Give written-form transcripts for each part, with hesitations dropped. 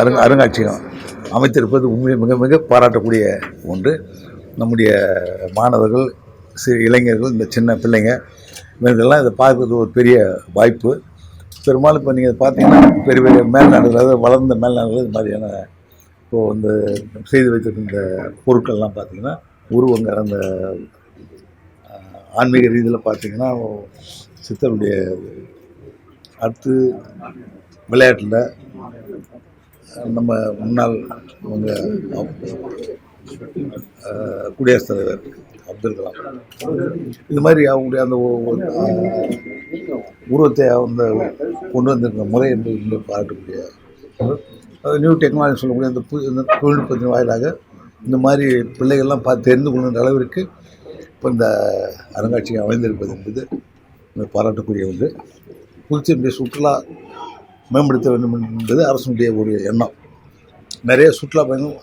அருங்காட்சியகம் அமைத்திருப்பது உண்மையை மிக மிக பாராட்டக்கூடிய ஒன்று. நம்முடைய மாணவர்கள், இளைஞர்கள், இந்த சின்ன பிள்ளைங்க இவர்களெல்லாம் இதை பார்க்கறது ஒரு பெரிய வாய்ப்பு. பெரும்பாலும் இப்போ நீங்கள் பார்த்தீங்கன்னா பெரிய பெரிய மேல்நாடுகள், அதாவது வளர்ந்த மேல்நாடுகள் இது மாதிரியான இப்போது இந்த செய்து வைத்திருக்கின்ற பொருட்கள்லாம் பார்த்திங்கன்னா உருவங்கள், அந்த ஆன்மீக ரீதியில் பார்த்திங்கன்னா சித்தருடைய அடுத்து விளையாட்டில் நம்ம முன்னாள் அவங்க குடியரசுத் தலைவர் அப்துல் கலாம் இது மாதிரி அவங்களுடைய அந்த உருவத்தை அந்த கொண்டு வந்திருக்கிற முறை என்று பாராட்டக்கூடிய அது நியூ டெக்னாலஜி சொல்லக்கூடிய இந்த தொழில்நுட்பத்தின் வாயிலாக இந்த மாதிரி பிள்ளைகள்லாம் பார்த்து தெரிந்து கொள்கின்ற அளவிற்கு இப்போ இந்த அருங்காட்சியகம் அமைந்திருப்பது என்பது பாராட்டக்கூடிய ஒன்று. புதுச்சேரியுடைய சுற்றுலா மேம்படுத்த வேண்டும் என்பது அரசுடைய ஒரு எண்ணம். நிறைய சுற்றுலா பயணிகள்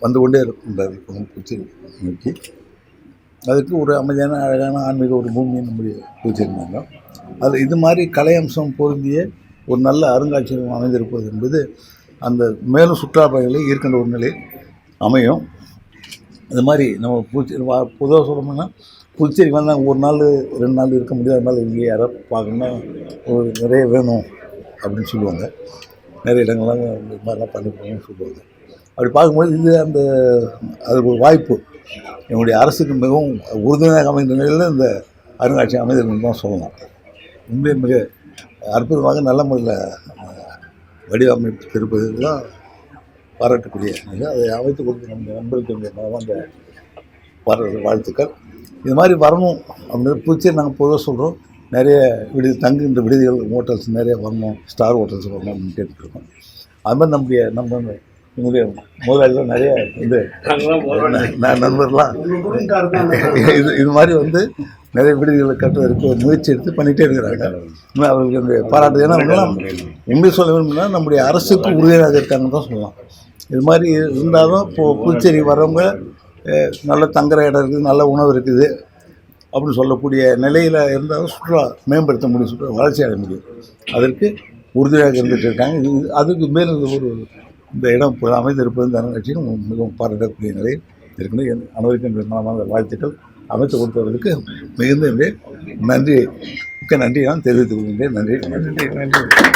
வந்து கொண்டே இருக்கின்றது புதுச்சேரி நோக்கி. அதுக்கு ஒரு அமைதியான அழகான ஆன்மீக ஒரு பூமியை நம்முடைய புதுச்சேரி மாநிலம். அது இது மாதிரி கலை அம்சம் பொருந்திய ஒரு நல்ல அருங்காட்சியகம் அமைந்திருப்பது என்பது அந்த மேலும் சுற்றுலா பயணிகளை ஈர்க்கின்ற ஒரு நிலை அமையும். இது மாதிரி நம்ம புதுச்சேரி பொதுவாக சொல்லணும்னா புதுச்சேரி வந்தால் ஒரு நாள் 2 நாள் இருக்க முடியாது. அதனால் இங்கே யாராவது பார்க்கணுன்னா ஒரு நிறைய வேணும் அப்படின்னு சொல்லுவாங்க. நிறைய இடங்கள்லாம் இது மாதிரிலாம் பண்ணிருக்கணும்னு சொல்லுவாங்க. அப்படி பார்க்கும்போது இது அது ஒரு வாய்ப்பு என்னுடைய அரசுக்கு மிகவும் உறுதுணையாக அமைந்த நிலையில் இந்த அருங்காட்சியகம் அமைந்திருக்குன்னு தான் சொல்லலாம். உண்மையை மிக அற்புதமாக நல்ல முறையில் வடிவமைப்பு இருப்பதெல்லாம் பாராட்டக்கூடிய நிலை. அதை அமைத்து கொடுத்து நம்ம நண்பர்களுக்கு அந்த வாழ்த்துக்கள். இது மாதிரி வரணும் அப்படின்னு புதுச்சேரி நாங்கள் பொதுவாக சொல்கிறோம். நிறைய தங்குகின்ற விடுதிகள், ஹோட்டல்ஸ் நிறைய வரணும், ஸ்டார் ஹோட்டல்ஸ் வரணும் அப்படின்னு கேட்டுருக்கோம். அது மாதிரி எங்களுடைய முதலாளிகள் நிறைய நண்பர்லாம் இது மாதிரி நிறைய விடுதிகளை கட்டுவதற்கு முயற்சி எடுத்து பண்ணிகிட்டே இருக்கிறாங்க. அவர்களுக்கு என்னுடைய பாராட்டு. ஏன்னா உண்மை சொல்ல வேணும்னா நம்முடைய அரசுக்கு உறுதியாக இருக்காங்கன்னு தான் சொல்லலாம். இது மாதிரி இருந்தாலும் இப்போது புதுச்சேரி வரவங்க நல்ல தங்குற இடம் இருக்குது, நல்ல உணவு இருக்குது அப்படின்னு சொல்லக்கூடிய நிலையில் இருந்தாலும் சுற்றுலா மேம்படுத்த முடியும், சுற்றுலா வளர்ச்சி அடைய முடியும். அதற்கு உறுதியாக இருந்துகிட்டு இருக்காங்க. அதுக்கு மேலும் இந்த இடம் அமைந்திருப்பது இந்த அருங்காட்சியகம் மிகவும் பாராட்டக்கூடிய நிலையில் இருக்குது. அனைவருக்கும் மனமான வாழ்த்துக்கள். அமைத்து கொடுத்தவர்களுக்கு மிகுந்த நன்றி, மிக்க நன்றி நான் தெரிவித்துக் கொள்கின்றேன். நன்றி.